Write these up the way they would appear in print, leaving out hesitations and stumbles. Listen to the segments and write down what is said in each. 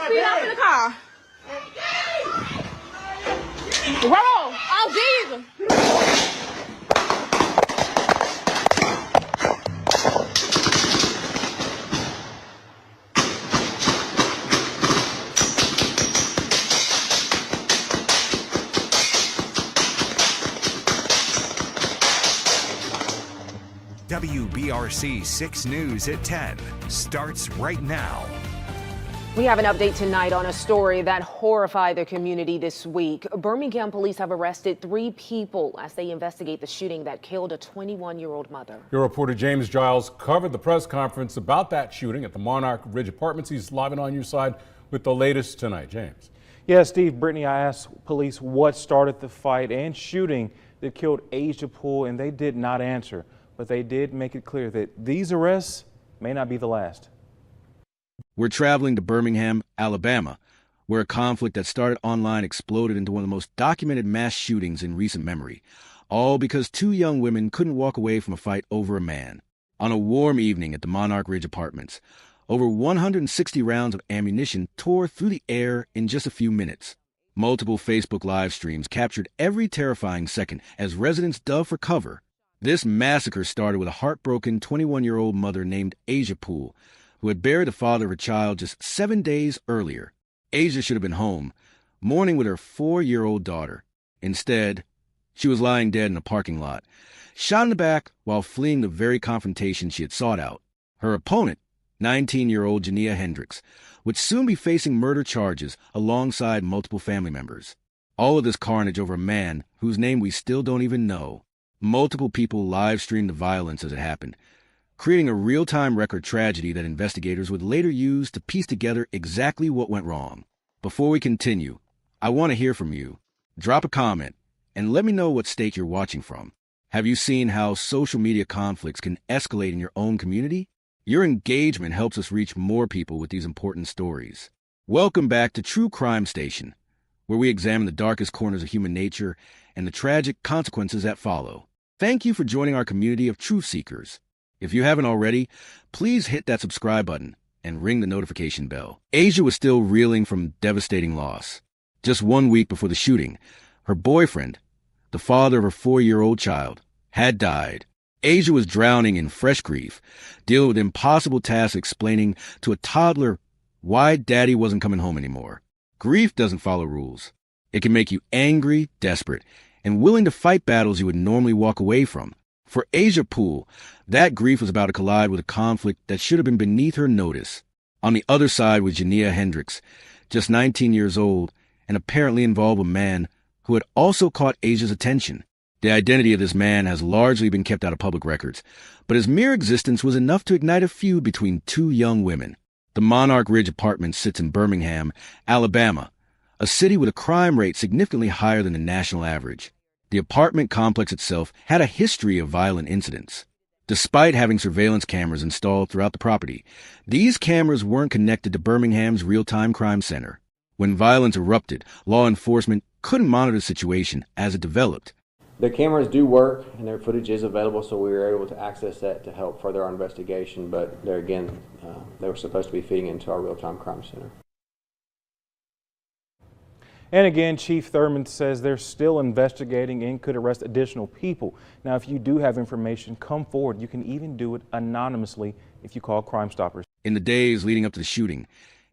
feet off in the car. Roll. Oh, Jesus. WBRC 6 News at 10 starts right now. We have an update tonight on a story that horrified the community this week. Birmingham police have arrested 3 people as they investigate the shooting that killed a 21-year-old mother. Your reporter James Giles covered the press conference about that shooting at the Monarch Ridge Apartments. He's live and on your side with the latest tonight. James. Yeah, Steve, Brittany, I asked police what started the fight and shooting that killed Asia Poole, and they did not answer. But they did make it clear that these arrests may not be the last. We're traveling to Birmingham, Alabama, where a conflict that started online exploded into one of the most documented mass shootings in recent memory, all because 2 young women couldn't walk away from a fight over a man. On a warm evening at the Monarch Ridge Apartments, over 160 rounds of ammunition tore through the air in just a few minutes. Multiple Facebook live streams captured every terrifying second as residents dove for cover. This massacre started with a heartbroken 21-year-old mother named Asia Poole, who had buried the father of her child just 7 days earlier. Asia should have been home, mourning with her 4-year-old daughter. Instead, she was lying dead in a parking lot, shot in the back while fleeing the very confrontation she had sought out. Her opponent, 19-year-old Jania Hendricks, would soon be facing murder charges alongside multiple family members. All of this carnage over a man whose name we still don't even know. Multiple people live-streamed the violence as it happened, creating a real-time record tragedy that investigators would later use to piece together exactly what went wrong. Before we continue, I want to hear from you. Drop a comment and let me know what state you're watching from. Have you seen how social media conflicts can escalate in your own community? Your engagement helps us reach more people with these important stories. Welcome back to True Crime Station, where we examine the darkest corners of human nature and the tragic consequences that follow. Thank you for joining our community of truth seekers. If you haven't already, please hit that subscribe button and ring the notification bell. Asia was still reeling from devastating loss. Just 1 week before the shooting, her boyfriend, the father of her 4-year-old child, had died. Asia was drowning in fresh grief, dealing with impossible tasks explaining to a toddler why daddy wasn't coming home anymore. Grief doesn't follow rules. It can make you angry, desperate, and willing to fight battles you would normally walk away from. For Asia Poole, that grief was about to collide with a conflict that should have been beneath her notice. On the other side was Jania Hendricks, just 19 years old, and apparently involved with a man who had also caught Asia's attention. The identity of this man has largely been kept out of public records, but his mere existence was enough to ignite a feud between 2 young women. The Monarch Ridge Apartments sits in Birmingham, Alabama, a city with a crime rate significantly higher than the national average. The apartment complex itself had a history of violent incidents. Despite having surveillance cameras installed throughout the property, these cameras weren't connected to Birmingham's real-time crime center. When violence erupted, law enforcement couldn't monitor the situation as it developed. The cameras do work and their footage is available, so we were able to access that to help further our investigation, but there again, they were supposed to be feeding into our real-time crime center. And again, Chief Thurman says they're still investigating and could arrest additional people. Now, if you do have information, come forward. You can even do it anonymously if you call Crime Stoppers. In the days leading up to the shooting,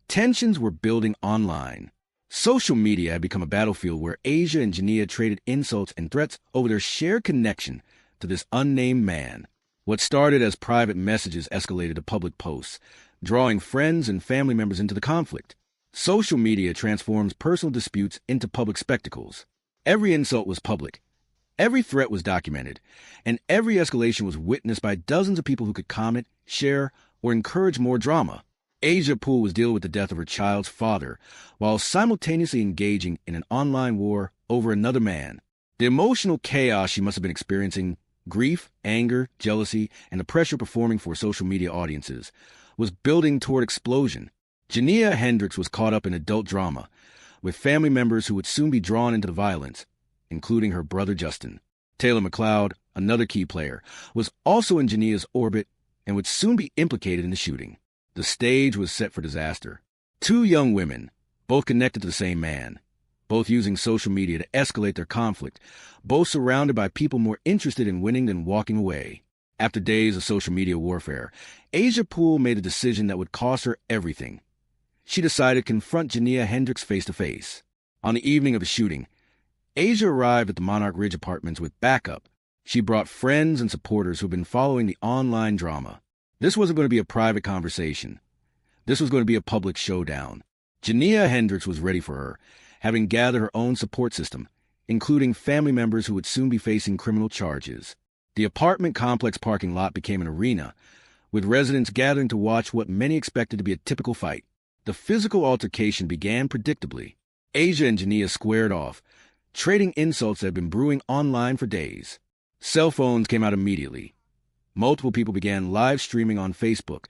tensions were building online. Social media had become a battlefield where Asia and Jania traded insults and threats over their shared connection to this unnamed man. What started as private messages escalated to public posts, drawing friends and family members into the conflict. Social media transforms personal disputes into public spectacles. Every insult was public, every threat was documented, and every escalation was witnessed by dozens of people who could comment, share, or encourage more drama. Asia Poole was dealing with the death of her child's father while simultaneously engaging in an online war over another man. The emotional chaos she must have been experiencing, grief, anger, jealousy, and the pressure performing for social media audiences, was building toward explosion. Jania Hendricks was caught up in adult drama, with family members who would soon be drawn into the violence, including her brother Justin. Taylor McLeod, another key player, was also in Jania's orbit and would soon be implicated in the shooting. The stage was set for disaster. Two young women, both connected to the same man, both using social media to escalate their conflict, both surrounded by people more interested in winning than walking away. After days of social media warfare, Asia Poole made a decision that would cost her everything. She decided to confront Jania Hendricks face-to-face. On the evening of the shooting, Asia arrived at the Monarch Ridge apartments with backup. She brought friends and supporters who'd been following the online drama. This wasn't going to be a private conversation. This was going to be a public showdown. Jania Hendricks was ready for her, having gathered her own support system, including family members who would soon be facing criminal charges. The apartment complex parking lot became an arena, with residents gathering to watch what many expected to be a typical fight. The physical altercation began predictably. Asia and Jania squared off, trading insults that had been brewing online for days. Cell phones came out immediately. Multiple people began live streaming on Facebook,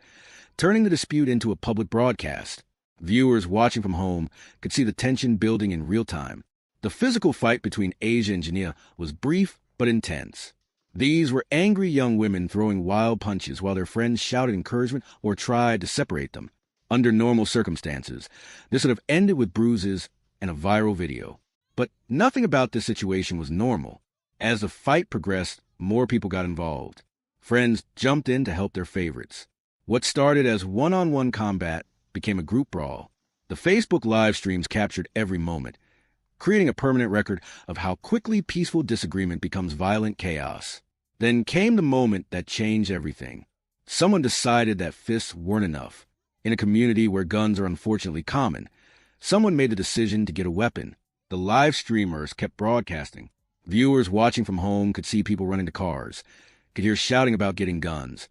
turning the dispute into a public broadcast. Viewers watching from home could see the tension building in real time. The physical fight between Asia and Jania was brief but intense. These were angry young women throwing wild punches while their friends shouted encouragement or tried to separate them. Under normal circumstances, this would have ended with bruises and a viral video. But nothing about this situation was normal. As the fight progressed, more people got involved. Friends jumped in to help their favorites. What started as one-on-one combat became a group brawl. The Facebook live streams captured every moment, creating a permanent record of how quickly peaceful disagreement becomes violent chaos. Then came the moment that changed everything. Someone decided that fists weren't enough. In a community where guns are unfortunately common, someone made a decision to get a weapon. The live streamers kept broadcasting. Viewers watching from home could see people running to cars, could hear shouting about getting guns,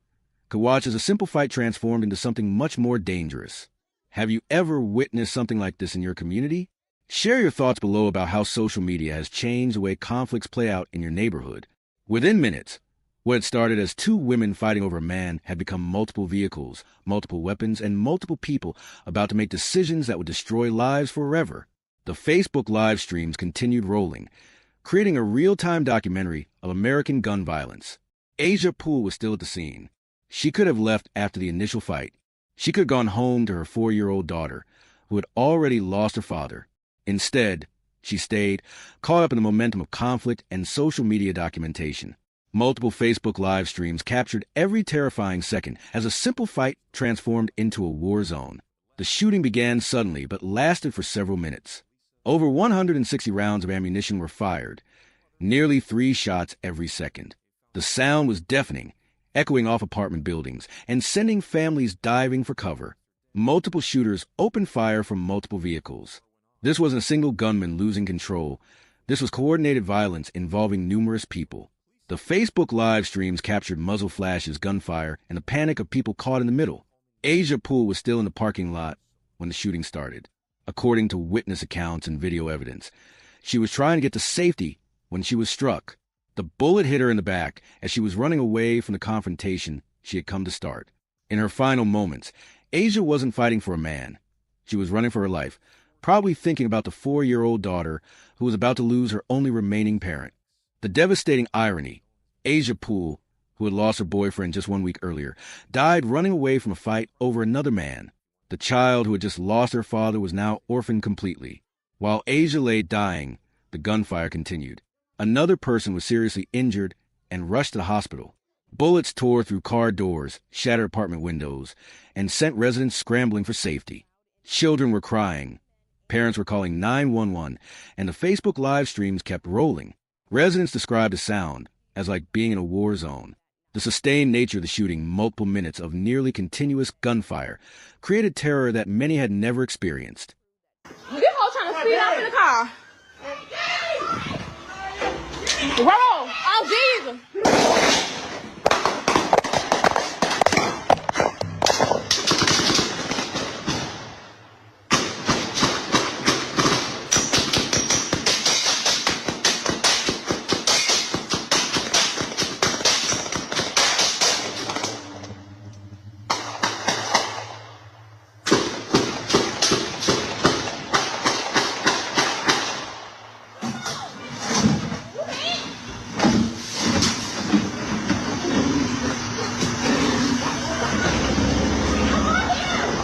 could watch as a simple fight transformed into something much more dangerous. Have you ever witnessed something like this in your community? Share your thoughts below about how social media has changed the way conflicts play out in your neighborhood. Within minutes, what had started as two women fighting over a man had become multiple vehicles, multiple weapons, and multiple people about to make decisions that would destroy lives forever. The Facebook live streams continued rolling, creating a real-time documentary of American gun violence. Asia Poole was still at the scene. She could have left after the initial fight. She could have gone home to her 4-year-old daughter, who had already lost her father. Instead, she stayed, caught up in the momentum of conflict and social media documentation. Multiple Facebook live streams captured every terrifying second as a simple fight transformed into a war zone. The shooting began suddenly but lasted for several minutes. Over 160 rounds of ammunition were fired, nearly 3 shots every second. The sound was deafening, echoing off apartment buildings and sending families diving for cover. Multiple shooters opened fire from multiple vehicles. This wasn't a single gunman losing control. This was coordinated violence involving numerous people. The Facebook live streams captured muzzle flashes, gunfire, and the panic of people caught in the middle. Asia Poole was still in the parking lot when the shooting started. According to witness accounts and video evidence, she was trying to get to safety when she was struck. The bullet hit her in the back as she was running away from the confrontation she had come to start. In her final moments, Asia wasn't fighting for a man. She was running for her life, probably thinking about the 4-year-old daughter who was about to lose her only remaining parent. The devastating irony, Asia Poole, who had lost her boyfriend just 1 week earlier, died running away from a fight over another man. The child who had just lost her father was now orphaned completely. While Asia lay dying, the gunfire continued. Another person was seriously injured and rushed to the hospital. Bullets tore through car doors, shattered apartment windows, and sent residents scrambling for safety. Children were crying. Parents were calling 911, and the Facebook live streams kept rolling. Residents described the sound as like being in a war zone. The sustained nature of the shooting, multiple minutes of nearly continuous gunfire, created terror that many had never experienced. This hoe trying to speed off in the car. Roll! Oh, Jesus!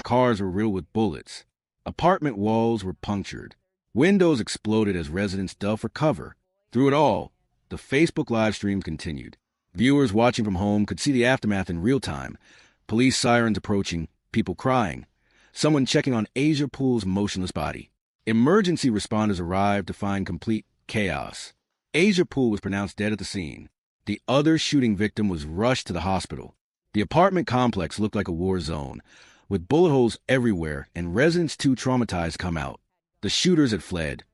Cars were riddled with bullets. Apartment walls were punctured. Windows exploded as residents dug for cover. Through it all, the Facebook live streams continued. Viewers watching from home could see the aftermath in real time. Police sirens approaching, people crying, someone checking on Asia Poole's motionless body. Emergency responders arrived to find complete chaos. Asia Poole was pronounced dead at the scene. The other shooting victim was rushed to the hospital. The apartment complex looked like a war zone, with bullet holes everywhere and residents too traumatized to come out. The shooters had fled,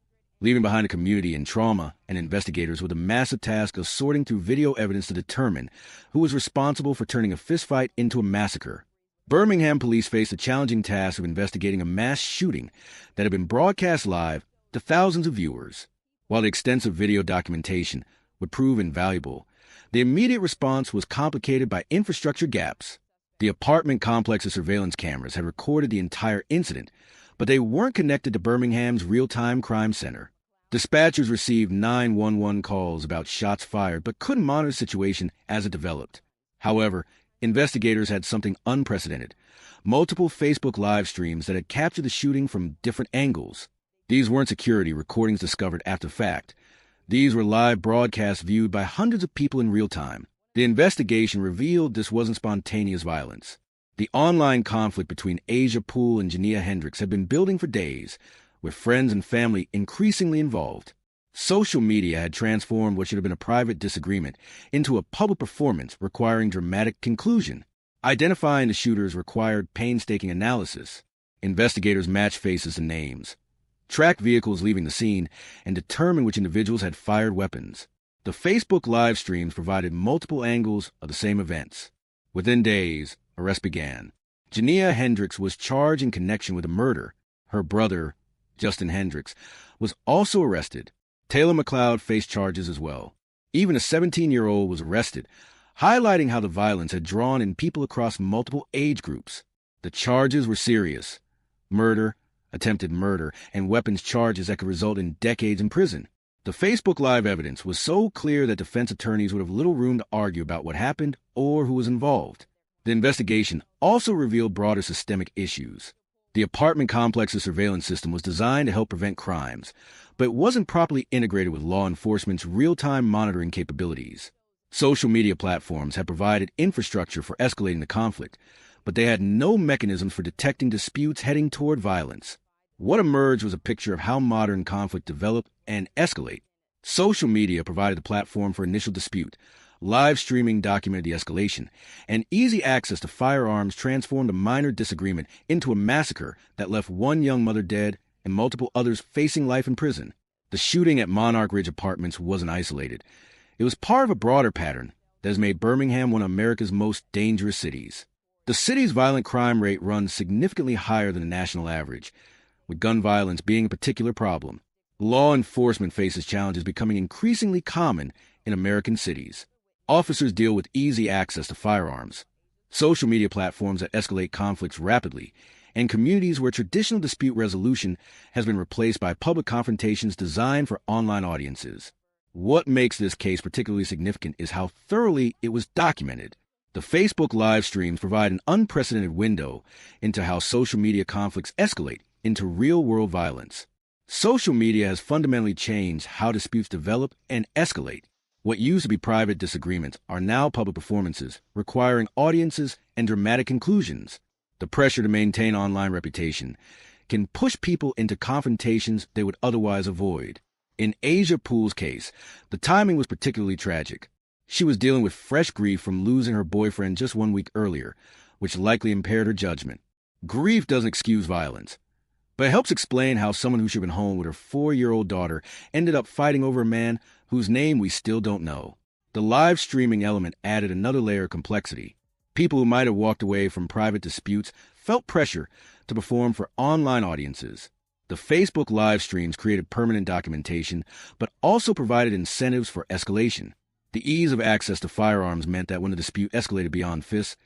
leaving behind a community in trauma and investigators with a massive task of sorting through video evidence to determine who was responsible for turning a fistfight into a massacre. Birmingham police faced the challenging task of investigating a mass shooting that had been broadcast live to thousands of viewers. While the extensive video documentation would prove invaluable, the immediate response was complicated by infrastructure gaps. The apartment complex's surveillance cameras had recorded the entire incident, but they weren't connected to Birmingham's real-time crime center. Dispatchers received 911 calls about shots fired, but couldn't monitor the situation as it developed. However, investigators had something unprecedented: multiple Facebook live streams that had captured the shooting from different angles. These weren't security recordings discovered after the fact. These were live broadcasts viewed by hundreds of people in real time. The investigation revealed this wasn't spontaneous violence. The online conflict between Asia Poole and Jania Hendricks had been building for days, with friends and family increasingly involved. Social media had transformed what should have been a private disagreement into a public performance requiring dramatic conclusion. Identifying the shooters required painstaking analysis. Investigators matched faces and names, tracked vehicles leaving the scene, and determined which individuals had fired weapons. The Facebook live streams provided multiple angles of the same events. Within days, arrests began. Jania Hendricks was charged in connection with the murder. Her brother, Justin Hendricks, was also arrested. Taylor McLeod faced charges as well. Even a 17-year-old was arrested, highlighting how the violence had drawn in people across multiple age groups. The charges were serious: murder, attempted murder, and weapons charges that could result in decades in prison. The Facebook Live evidence was so clear that defense attorneys would have little room to argue about what happened or who was involved. The investigation also revealed broader systemic issues. The apartment complex's surveillance system was designed to help prevent crimes, but it wasn't properly integrated with law enforcement's real-time monitoring capabilities. Social media platforms had provided infrastructure for escalating the conflict, but they had no mechanisms for detecting disputes heading toward violence. What emerged was a picture of how modern conflict develop and escalate. Social media provided the platform for initial dispute. Live streaming documented the escalation, and easy access to firearms transformed a minor disagreement into a massacre that left one young mother dead and multiple others facing life in prison. The shooting at Monarch Ridge Apartments wasn't isolated. It was part of a broader pattern that has made Birmingham one of America's most dangerous cities. The city's violent crime rate runs significantly higher than the national average, with gun violence being a particular problem. Law enforcement faces challenges becoming increasingly common in American cities. Officers deal with easy access to firearms, social media platforms that escalate conflicts rapidly, and communities where traditional dispute resolution has been replaced by public confrontations designed for online audiences. What makes this case particularly significant is how thoroughly it was documented. The Facebook live streams provide an unprecedented window into how social media conflicts escalate into real-world violence. Social media has fundamentally changed how disputes develop and escalate. What used to be private disagreements are now public performances, requiring audiences and dramatic conclusions. The pressure to maintain online reputation can push people into confrontations they would otherwise avoid. In Asia Poole's case, the timing was particularly tragic. She was dealing with fresh grief from losing her boyfriend just 1 week earlier, which likely impaired her judgment. Grief doesn't excuse violence, but it helps explain how someone who should have been home with her 4-year-old daughter ended up fighting over a man whose name we still don't know. The live streaming element added another layer of complexity. People who might have walked away from private disputes felt pressure to perform for online audiences. The Facebook live streams created permanent documentation, but also provided incentives for escalation. The ease of access to firearms meant that when the dispute escalated beyond fists,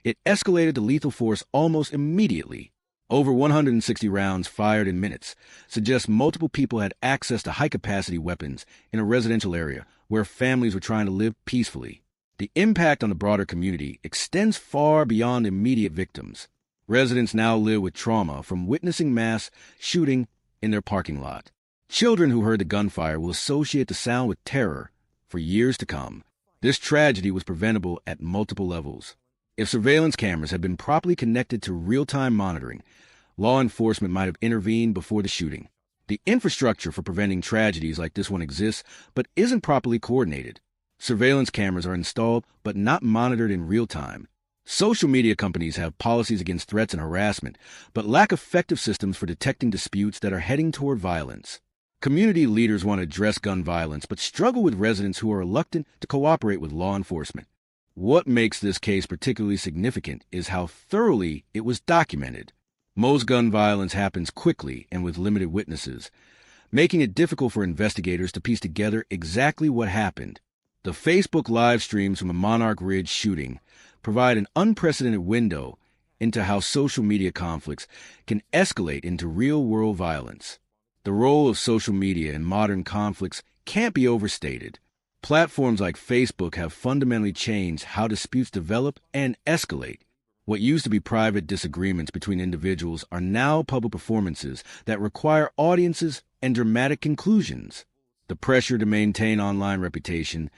it escalated to lethal force almost immediately. Over 160 rounds fired in minutes suggests multiple people had access to high-capacity weapons in a residential area where families were trying to live peacefully. The impact on the broader community extends far beyond immediate victims. Residents now live with trauma from witnessing mass shooting in their parking lot. Children who heard the gunfire will associate the sound with terror for years to come. This tragedy was preventable at multiple levels. If surveillance cameras had been properly connected to real-time monitoring, law enforcement might have intervened before the shooting. The infrastructure for preventing tragedies like this one exists, but isn't properly coordinated. Surveillance cameras are installed, but not monitored in real time. Social media companies have policies against threats and harassment, but lack effective systems for detecting disputes that are heading toward violence. Community leaders want to address gun violence, but struggle with residents who are reluctant to cooperate with law enforcement. What makes this case particularly significant is how thoroughly it was documented. Most gun violence happens quickly and with limited witnesses, making it difficult for investigators to piece together exactly what happened. The Facebook live streams from the Monarch Ridge shooting provide an unprecedented window into how social media conflicts can escalate into real-world violence. The role of social media in modern conflicts can't be overstated. Platforms like Facebook have fundamentally changed how disputes develop and escalate. What used to be private disagreements between individuals are now public performances that require audiences and dramatic conclusions. The pressure to maintain online reputation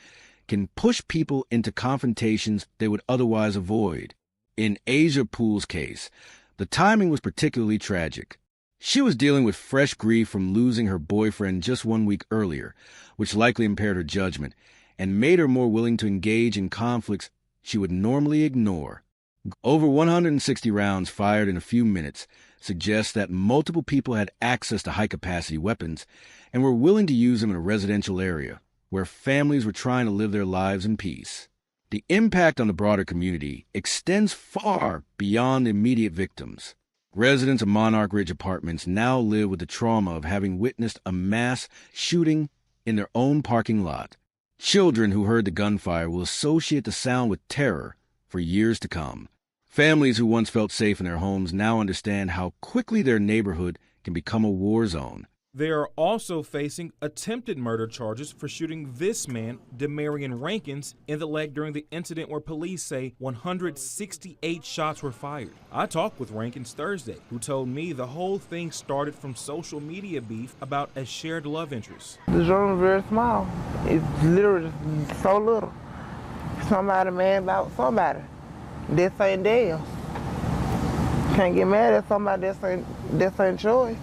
can push people into confrontations they would otherwise avoid. In Asia Poole's case, the timing was particularly tragic. She was dealing with fresh grief from losing her boyfriend just 1 week earlier, which likely impaired her judgment and made her more willing to engage in conflicts she would normally ignore. Over 160 rounds fired in a few minutes suggests that multiple people had access to high-capacity weapons and were willing to use them in a residential area where families were trying to live their lives in peace. The impact on the broader community extends far beyond immediate victims. Residents of Monarch Ridge Apartments now live with the trauma of having witnessed a mass shooting in their own parking lot. Children who heard the gunfire will associate the sound with terror for years to come. Families who once felt safe in their homes now understand how quickly their neighborhood can become a war zone. They are also facing attempted murder charges for shooting this man, Demarion Rankins, in the leg during the incident where police say 168 shots were fired. I talked with Rankins Thursday, who told me the whole thing started from social media beef about a shared love interest. The room is very small. It's literally so little. Somebody mad about somebody. This ain't theirs. Can't get mad at somebody that's ain't choice.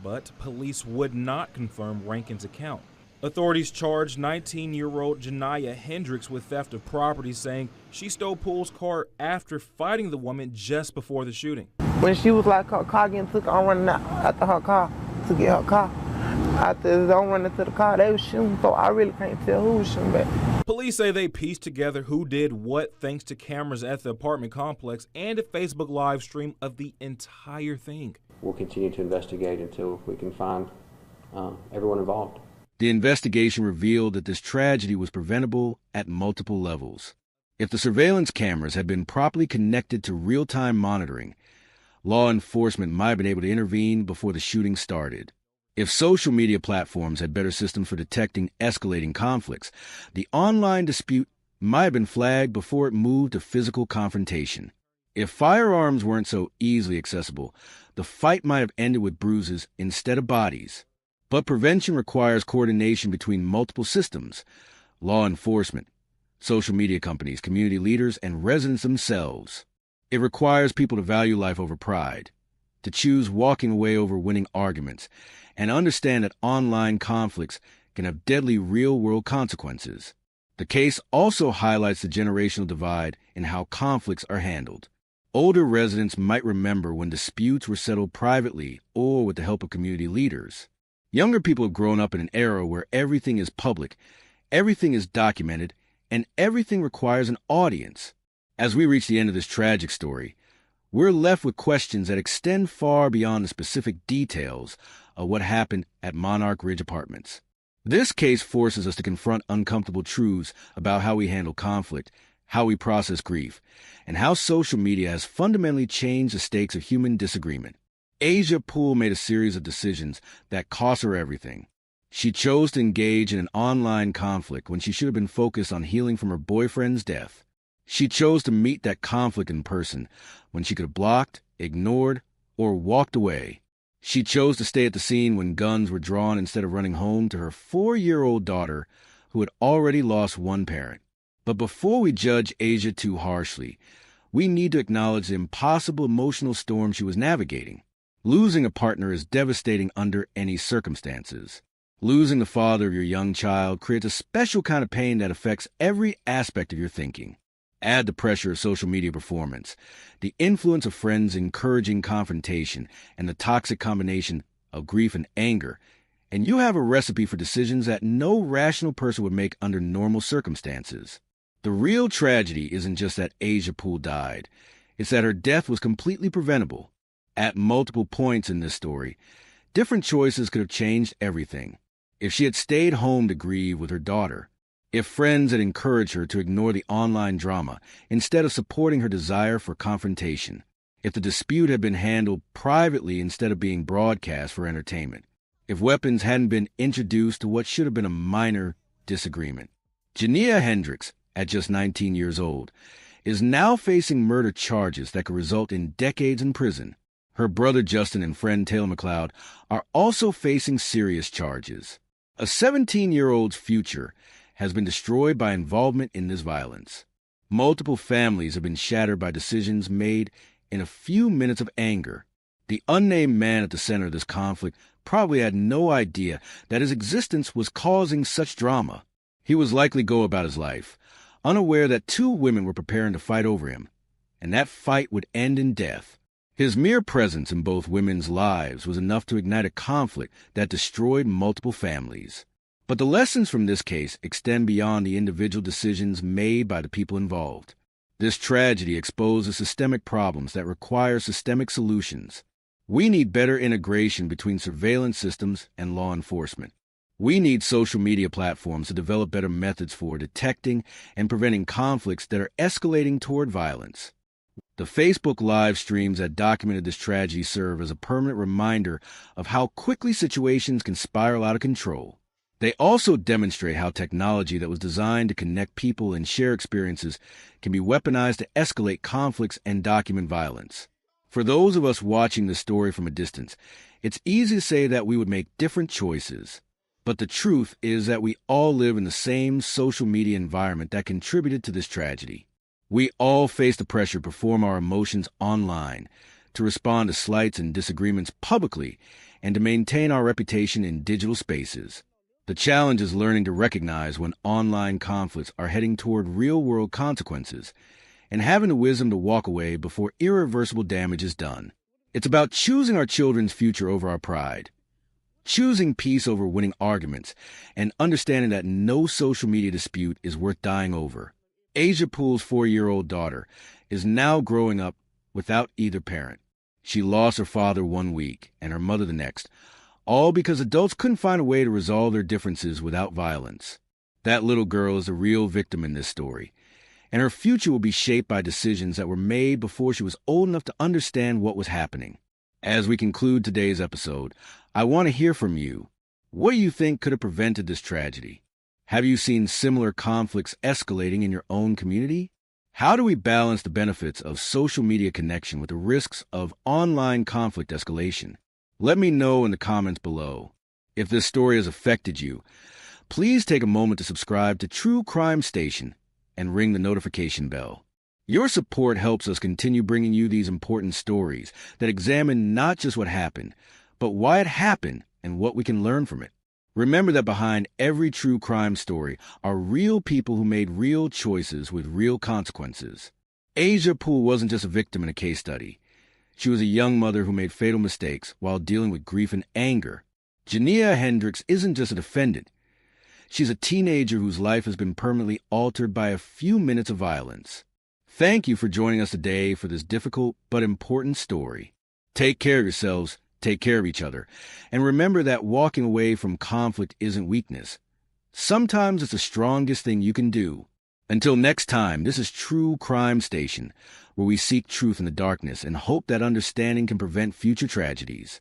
But police would not confirm Rankin's account. Authorities charged 19-year-old Janiyah Hendricks with theft of property, saying she stole Poole's car after fighting the woman just before the shooting. When she was like her car getting took, I'm running out after her car to get her car. After I'm running to the car, they was shooting, so I really can't tell who was shooting back. Police say they pieced together who did what thanks to cameras at the apartment complex and a Facebook live stream of the entire thing. We'll continue to investigate until we can find everyone involved. The investigation revealed that this tragedy was preventable at multiple levels. If the surveillance cameras had been properly connected to real-time monitoring, law enforcement might have been able to intervene before the shooting started. If social media platforms had better systems for detecting escalating conflicts, the online dispute might have been flagged before it moved to physical confrontation. If firearms weren't so easily accessible, the fight might have ended with bruises instead of bodies. But prevention requires coordination between multiple systems: law enforcement, social media companies, community leaders, and residents themselves. It requires people to value life over pride, to choose walking away over winning arguments, and understand that online conflicts can have deadly real-world consequences. The case also highlights the generational divide in how conflicts are handled. Older residents might remember when disputes were settled privately or with the help of community leaders. Younger people have grown up in an era where everything is public, everything is documented, and everything requires an audience. As we reach the end of this tragic story, we're left with questions that extend far beyond the specific details of what happened at Monarch Ridge Apartments. This case forces us to confront uncomfortable truths about how we handle conflict, how we process grief, and how social media has fundamentally changed the stakes of human disagreement. Asia Poole made a series of decisions that cost her everything. She chose to engage in an online conflict when she should have been focused on healing from her boyfriend's death. She chose to meet that conflict in person when she could have blocked, ignored, or walked away. She chose to stay at the scene when guns were drawn instead of running home to her 4-year-old daughter who had already lost one parent. But before we judge Asia too harshly, we need to acknowledge the impossible emotional storm she was navigating. Losing a partner is devastating under any circumstances. Losing the father of your young child creates a special kind of pain that affects every aspect of your thinking. Add the pressure of social media performance, the influence of friends encouraging confrontation, and the toxic combination of grief and anger, and you have a recipe for decisions that no rational person would make under normal circumstances. The real tragedy isn't just that Asia Poole died. It's that her death was completely preventable. At multiple points in this story, different choices could have changed everything. If she had stayed home to grieve with her daughter, if friends had encouraged her to ignore the online drama instead of supporting her desire for confrontation, if the dispute had been handled privately instead of being broadcast for entertainment, if weapons hadn't been introduced to what should have been a minor disagreement. Jania Hendricks, at just 19 years old, is now facing murder charges that could result in decades in prison. Her brother Justin and friend Taylor McLeod are also facing serious charges. A 17-year-old's future has been destroyed by involvement in this violence. Multiple families have been shattered by decisions made in a few minutes of anger. The unnamed man at the center of this conflict probably had no idea that his existence was causing such drama. He was likely go about his life, unaware that 2 women were preparing to fight over him, and that fight would end in death. His mere presence in both women's lives was enough to ignite a conflict that destroyed multiple families. But the lessons from this case extend beyond the individual decisions made by the people involved. This tragedy exposes systemic problems that require systemic solutions. We need better integration between surveillance systems and law enforcement. We need social media platforms to develop better methods for detecting and preventing conflicts that are escalating toward violence. The Facebook live streams that documented this tragedy serve as a permanent reminder of how quickly situations can spiral out of control. They also demonstrate how technology that was designed to connect people and share experiences can be weaponized to escalate conflicts and document violence. For those of us watching this story from a distance, it's easy to say that we would make different choices. But the truth is that we all live in the same social media environment that contributed to this tragedy. We all face the pressure to perform our emotions online, to respond to slights and disagreements publicly, and to maintain our reputation in digital spaces. The challenge is learning to recognize when online conflicts are heading toward real-world consequences and having the wisdom to walk away before irreversible damage is done. It's about choosing our children's future over our pride, choosing peace over winning arguments, and understanding that no social media dispute is worth dying over. Asia Poole's 4-year-old daughter is now growing up without either parent. She lost her father one week and her mother the next, all because adults couldn't find a way to resolve their differences without violence. That little girl is the real victim in this story, and her future will be shaped by decisions that were made before she was old enough to understand what was happening. As we conclude today's episode, I want to hear from you. What do you think could have prevented this tragedy? Have you seen similar conflicts escalating in your own community? How do we balance the benefits of social media connection with the risks of online conflict escalation? Let me know in the comments below. If this story has affected you, please take a moment to subscribe to True Crime Station and ring the notification bell. Your support helps us continue bringing you these important stories that examine not just what happened, but why it happened and what we can learn from it. Remember that behind every true crime story are real people who made real choices with real consequences. Asia Poole wasn't just a victim in a case study. She was a young mother who made fatal mistakes while dealing with grief and anger. Jania Hendricks isn't just a defendant. She's a teenager whose life has been permanently altered by a few minutes of violence. Thank you for joining us today for this difficult but important story. Take care of yourselves, take care of each other, and remember that walking away from conflict isn't weakness. Sometimes it's the strongest thing you can do. Until next time, this is True Crime Station, where we seek truth in the darkness and hope that understanding can prevent future tragedies.